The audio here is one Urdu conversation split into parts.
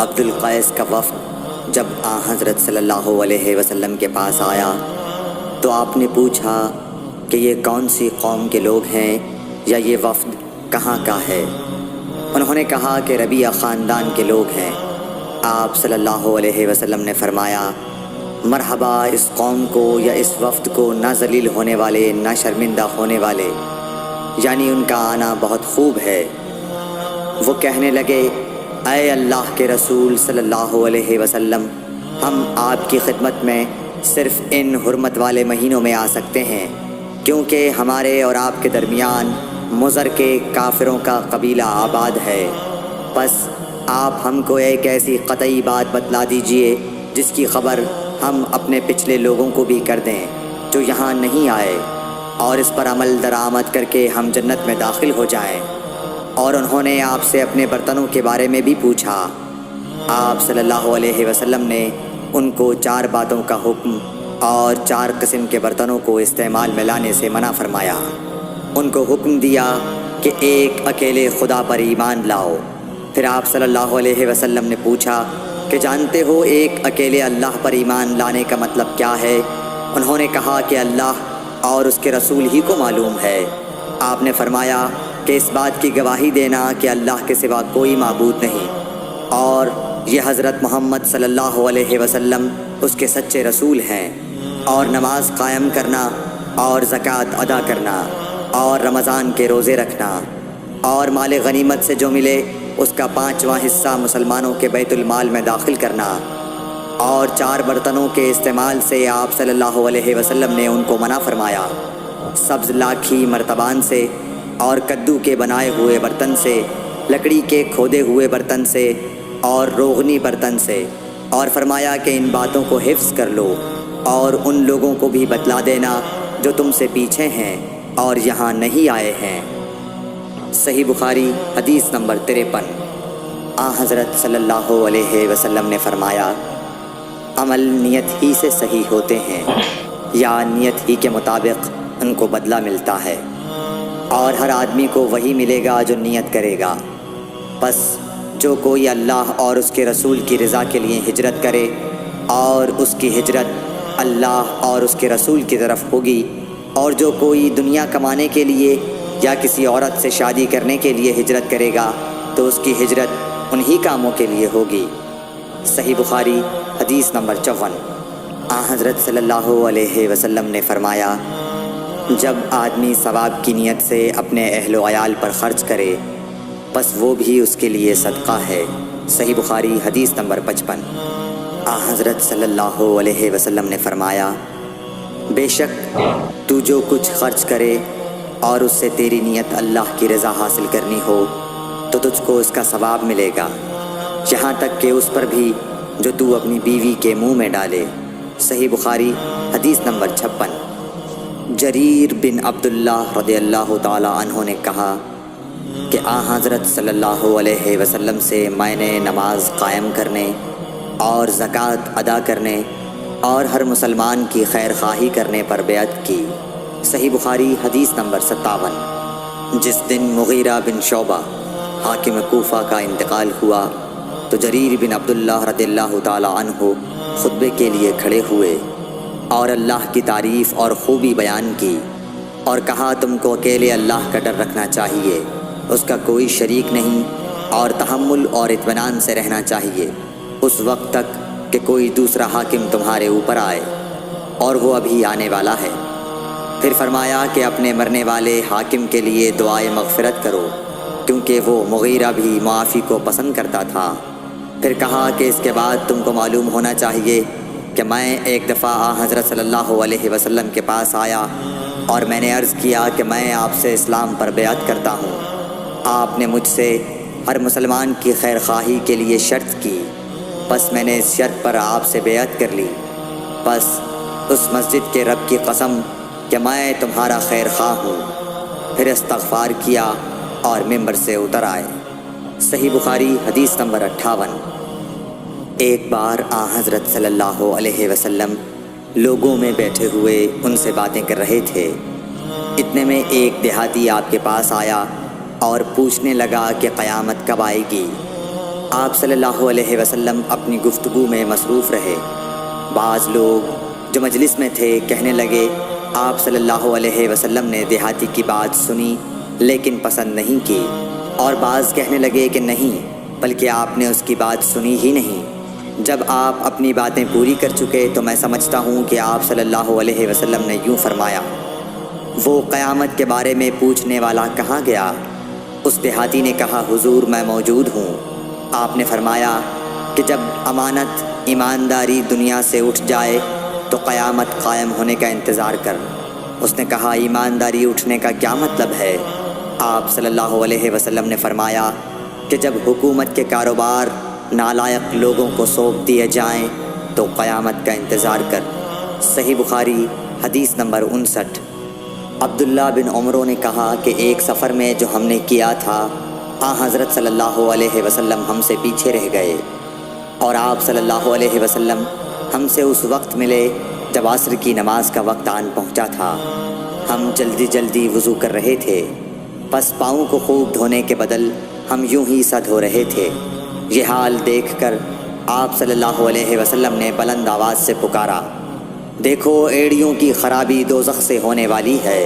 عبد القیس کا وفد جب حضرت صلی اللہ علیہ وسلم کے پاس آیا تو آپ نے پوچھا کہ یہ کون سی قوم کے لوگ ہیں یا یہ وفد کہاں کا ہے؟ انہوں نے کہا کہ ربیعہ خاندان کے لوگ ہیں۔ آپ صلی اللہ علیہ وسلم نے فرمایا، مرحبا اس قوم کو یا اس وفد کو، نہ ذلیل ہونے والے نہ شرمندہ ہونے والے، یعنی ان کا آنا بہت خوب ہے۔ وہ کہنے لگے، اے اللہ کے رسول صلی اللہ علیہ وسلم، ہم آپ کی خدمت میں صرف ان حرمت والے مہینوں میں آ سکتے ہیں، کیونکہ ہمارے اور آپ کے درمیان مضر کے کافروں کا قبیلہ آباد ہے۔ بس آپ ہم کو ایک ایسی قطعی بات بتلا دیجئے جس کی خبر ہم اپنے پچھلے لوگوں کو بھی کر دیں جو یہاں نہیں آئے، اور اس پر عمل درآمد کر کے ہم جنت میں داخل ہو جائیں۔ اور انہوں نے آپ سے اپنے برتنوں کے بارے میں بھی پوچھا۔ آپ صلی اللہ علیہ وسلم نے ان کو 4 باتوں کا حکم اور 4 قسم کے برتنوں کو استعمال میں لانے سے منع فرمایا۔ ان کو حکم دیا کہ ایک اکیلے خدا پر ایمان لاؤ۔ پھر آپ صلی اللہ علیہ وسلم نے پوچھا کہ جانتے ہو ایک اکیلے اللہ پر ایمان لانے کا مطلب کیا ہے؟ انہوں نے کہا کہ اللہ اور اس کے رسول ہی کو معلوم ہے۔ آپ نے فرمایا کہ اس بات کی گواہی دینا کہ اللہ کے سوا کوئی معبود نہیں، اور یہ حضرت محمد صلی اللہ علیہ وسلم اس کے سچے رسول ہیں، اور نماز قائم کرنا اور زکوٰۃ ادا کرنا اور رمضان کے روزے رکھنا اور مال غنیمت سے جو ملے اس کا 5واں حصہ مسلمانوں کے بیت المال میں داخل کرنا، اور 4 برتنوں کے استعمال سے آپ صلی اللہ علیہ وسلم نے ان کو منع فرمایا، سبز لاکھی مرتبان سے اور کدو کے بنائے ہوئے برتن سے، لکڑی کے کھودے ہوئے برتن سے اور روغنی برتن سے، اور فرمایا کہ ان باتوں کو حفظ کر لو اور ان لوگوں کو بھی بتلا دینا جو تم سے پیچھے ہیں اور یہاں نہیں آئے ہیں۔ صحیح بخاری حدیث نمبر 53۔ حضرت صلی اللہ علیہ وسلم نے فرمایا، عمل نیت ہی سے صحیح ہوتے ہیں یا نیت ہی کے مطابق ان کو بدلہ ملتا ہے، اور ہر آدمی کو وہی ملے گا جو نیت کرے گا۔ بس جو کوئی اللہ اور اس کے رسول کی رضا کے لیے ہجرت کرے اور اس کی ہجرت اللہ اور اس کے رسول کی طرف ہوگی، اور جو کوئی دنیا کمانے کے لیے یا کسی عورت سے شادی کرنے کے لیے ہجرت کرے گا تو اس کی ہجرت انہی کاموں کے لیے ہوگی۔ صحیح بخاری حدیث نمبر 54۔ حضرت صلی اللہ علیہ وسلم نے فرمایا، جب آدمی ثواب کی نیت سے اپنے اہل و عیال پر خرچ کرے بس وہ بھی اس کے لیے صدقہ ہے۔ صحیح بخاری حدیث نمبر 55۔ حضرت صلی اللہ علیہ وسلم نے فرمایا، بے شک تو جو کچھ خرچ کرے اور اس سے تیری نیت اللہ کی رضا حاصل کرنی ہو تو تجھ کو اس کا ثواب ملے گا، یہاں تک کہ اس پر بھی جو تو اپنی بیوی کے منہ میں ڈالے۔ صحیح بخاری حدیث نمبر 56۔ جریر بن عبداللہ رضی اللہ تعالی عنہ نے کہا کہ حضرت صلی اللہ علیہ وسلم سے میں نے نماز قائم کرنے اور زکوٰۃ ادا کرنے اور ہر مسلمان کی خیر خواہی کرنے پر بیعت کی۔ صحیح بخاری حدیث نمبر 57۔ جس دن مغیرہ بن شعبہ حاکم کوفہ کا انتقال ہوا تو جریر بن عبداللہ رضی اللہ تعالی عنہ خطبے کے لیے کھڑے ہوئے اور اللہ کی تعریف اور خوبی بیان کی، اور کہا تم کو اکیلے اللہ کا ڈر رکھنا چاہیے، اس کا کوئی شریک نہیں، اور تحمل اور اطمینان سے رہنا چاہیے اس وقت تک کہ کوئی دوسرا حاکم تمہارے اوپر آئے، اور وہ ابھی آنے والا ہے۔ پھر فرمایا کہ اپنے مرنے والے حاکم کے لیے دعائے مغفرت کرو، کیونکہ وہ مغیرہ بھی معافی کو پسند کرتا تھا۔ پھر کہا کہ اس کے بعد تم کو معلوم ہونا چاہیے کہ میں ایک دفعہ حضرت صلی اللہ علیہ وسلم کے پاس آیا اور میں نے عرض کیا کہ میں آپ سے اسلام پر بیعت کرتا ہوں۔ آپ نے مجھ سے ہر مسلمان کی خیر خواہی کے لیے شرط کی، بس میں نے اس شرط پر آپ سے بیعت کر لی۔ بس اس مسجد کے رب کی قسم کہ میں تمہارا خیر خواہ ہوں۔ پھر استغفار کیا اور ممبر سے اتر آئے۔ صحیح بخاری حدیث نمبر 58۔ ایک بار حضرت صلی اللہ علیہ وسلم لوگوں میں بیٹھے ہوئے ان سے باتیں کر رہے تھے۔ اتنے میں ایک دیہاتی آپ کے پاس آیا اور پوچھنے لگا کہ قیامت کب آئے گی۔ آپ صلی اللہ علیہ وسلم اپنی گفتگو میں مصروف رہے۔ بعض لوگ جو مجلس میں تھے کہنے لگے آپ صلی اللہ علیہ وسلم نے دیہاتی کی بات سنی لیکن پسند نہیں کی، اور بعض کہنے لگے کہ نہیں بلکہ آپ نے اس کی بات سنی ہی نہیں۔ جب آپ اپنی باتیں پوری کر چکے تو میں سمجھتا ہوں کہ آپ صلی اللہ علیہ وسلم نے یوں فرمایا، وہ قیامت کے بارے میں پوچھنے والا کہاں گیا؟ اس دیہاتی نے کہا حضور میں موجود ہوں۔ آپ نے فرمایا کہ جب امانت ایمانداری دنیا سے اٹھ جائے تو قیامت قائم ہونے کا انتظار کر۔ اس نے کہا ایمانداری اٹھنے کا کیا مطلب ہے؟ آپ صلی اللہ علیہ وسلم نے فرمایا کہ جب حکومت کے کاروبار نالائق لوگوں کو سونپ دیے جائیں تو قیامت کا انتظار کر۔ صحیح بخاری حدیث نمبر 59۔ عبداللہ بن عمرو نے کہا کہ ایک سفر میں جو ہم نے کیا تھا حضرت صلی اللہ علیہ وسلم ہم سے پیچھے رہ گئے، اور آپ صلی اللہ علیہ وسلم ہم سے اس وقت ملے جب عصر کی نماز کا وقت آن پہنچا تھا۔ ہم جلدی جلدی وضو کر رہے تھے، پس پاؤں کو خوب دھونے کے بدل ہم یوں ہی سا دھو رہے تھے۔ یہ حال دیکھ کر آپ صلی اللہ علیہ وسلم نے بلند آواز سے پکارا، دیکھو ایڑیوں کی خرابی دوزخ سے ہونے والی ہے۔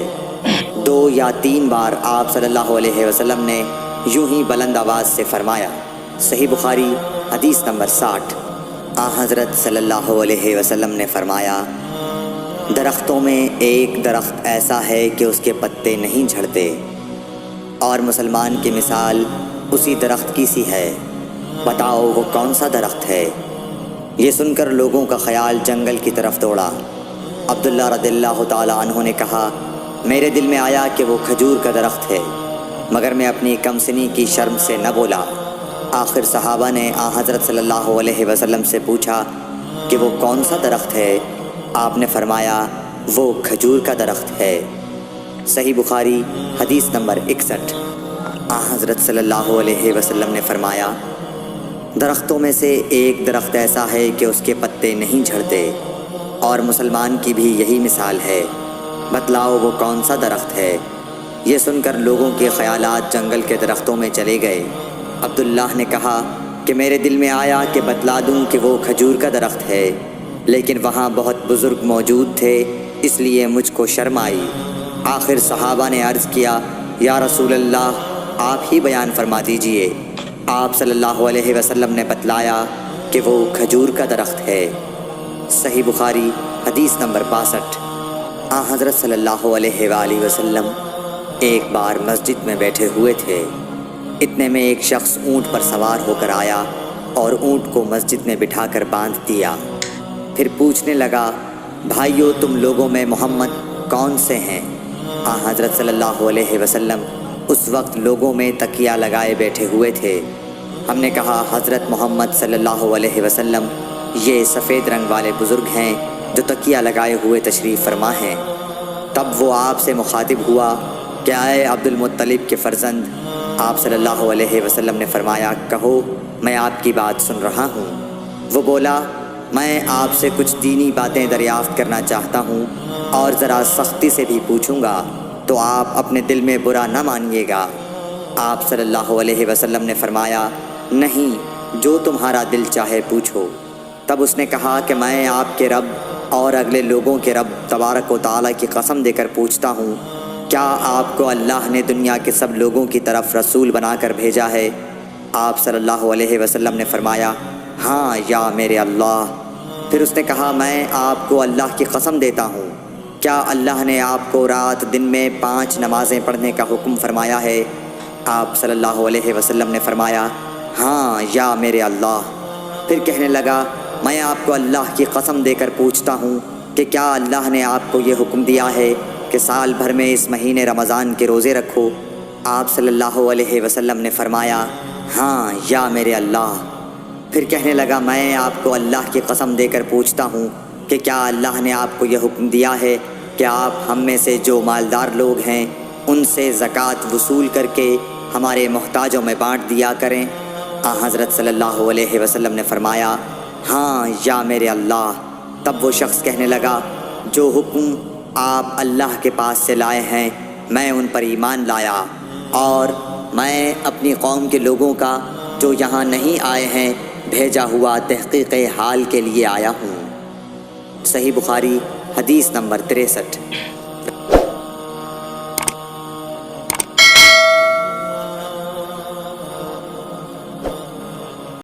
2 یا 3 بار آپ صلی اللہ علیہ وسلم نے یوں ہی بلند آواز سے فرمایا۔ صحیح بخاری حدیث نمبر 60۔ حضرت صلی اللہ علیہ وسلم نے فرمایا، درختوں میں ایک درخت ایسا ہے کہ اس کے پتے نہیں جھڑتے، اور مسلمان کی مثال اسی درخت کی سی ہے، بتاؤ وہ کون سا درخت ہے؟ یہ سن کر لوگوں کا خیال جنگل کی طرف دوڑا۔ عبداللہ رضی اللہ تعالیٰ عنہ نے کہا، میرے دل میں آیا کہ وہ کھجور کا درخت ہے، مگر میں اپنی کمسنی کی شرم سے نہ بولا۔ آخر صحابہ نے حضرت صلی اللہ علیہ وسلم سے پوچھا کہ وہ کون سا درخت ہے؟ آپ نے فرمایا وہ کھجور کا درخت ہے۔ صحیح بخاری حدیث نمبر 61۔ حضرت صلی اللہ علیہ وسلم نے فرمایا، درختوں میں سے ایک درخت ایسا ہے کہ اس کے پتے نہیں جھڑتے، اور مسلمان کی بھی یہی مثال ہے، بتلاؤ وہ کون سا درخت ہے؟ یہ سن کر لوگوں کے خیالات جنگل کے درختوں میں چلے گئے۔ عبداللہ نے کہا کہ میرے دل میں آیا کہ بتلا دوں کہ وہ کھجور کا درخت ہے، لیکن وہاں بہت بزرگ موجود تھے اس لیے مجھ کو شرم آئی۔ آخر صحابہ نے عرض کیا، یا رسول اللہ آپ ہی بیان فرما دیجئے۔ آپ صلی اللہ علیہ وسلم نے بتلایا کہ وہ کھجور کا درخت ہے۔ صحیح بخاری حدیث نمبر 62۔ حضرت صلی اللہ علیہ وآلہ وسلم ایک بار مسجد میں بیٹھے ہوئے تھے، اتنے میں ایک شخص اونٹ پر سوار ہو کر آیا اور اونٹ کو مسجد میں بٹھا کر باندھ دیا۔ پھر پوچھنے لگا، بھائیو تم لوگوں میں محمد کون سے ہیں؟ حضرت صلی اللہ علیہ وسلم اس وقت لوگوں میں تکیہ لگائے بیٹھے ہوئے تھے۔ ہم نے کہا، حضرت محمد صلی اللہ علیہ وسلم یہ سفید رنگ والے بزرگ ہیں جو تکیہ لگائے ہوئے تشریف فرما ہیں۔ تب وہ آپ سے مخاطب ہوا کہ اے عبد المطلب کے فرزند۔ آپ صلی اللہ علیہ وسلم نے فرمایا، کہو میں آپ کی بات سن رہا ہوں۔ وہ بولا، میں آپ سے کچھ دینی باتیں دریافت کرنا چاہتا ہوں، اور ذرا سختی سے بھی پوچھوں گا تو آپ اپنے دل میں برا نہ مانیے گا۔ آپ صلی اللہ علیہ وسلم نے فرمایا، نہیں، جو تمہارا دل چاہے پوچھو۔ تب اس نے کہا کہ میں آپ کے رب اور اگلے لوگوں کے رب تبارک و تعالیٰ کی قسم دے کر پوچھتا ہوں، کیا آپ کو اللہ نے دنیا کے سب لوگوں کی طرف رسول بنا کر بھیجا ہے؟ آپ صلی اللہ علیہ وسلم نے فرمایا، ہاں یا میرے اللہ۔ پھر اس نے کہا، میں آپ کو اللہ کی قسم دیتا ہوں، کیا اللہ نے آپ کو رات دن میں 5 نمازیں پڑھنے کا حکم فرمایا ہے؟ آپ صلی اللہ علیہ وسلم نے فرمایا، ہاں یا میرے اللہ۔ پھر کہنے لگا، میں آپ کو اللہ کی قسم دے کر پوچھتا ہوں کہ کیا اللہ نے آپ کو یہ حکم دیا ہے کہ سال بھر میں اس مہینے رمضان کے روزے رکھو؟ آپ صلی اللہ علیہ وسلم نے فرمایا، ہاں یا میرے اللہ۔ پھر کہنے لگا، میں آپ کو اللہ کی قسم دے کر پوچھتا ہوں کہ کیا اللہ نے آپ کو یہ حکم دیا ہے کہ آپ ہم میں سے جو مالدار لوگ ہیں ان سے زکوٰۃ وصول کر کے ہمارے محتاجوں میں بانٹ دیا کریں؟ حضرت صلی اللہ علیہ وسلم نے فرمایا، ہاں یا میرے اللہ۔ تب وہ شخص کہنے لگا، جو حکم آپ اللہ کے پاس سے لائے ہیں میں ان پر ایمان لایا، اور میں اپنی قوم کے لوگوں کا جو یہاں نہیں آئے ہیں بھیجا ہوا تحقیق حال کے لیے آیا ہوں۔ صحیح بخاری حدیث نمبر 63۔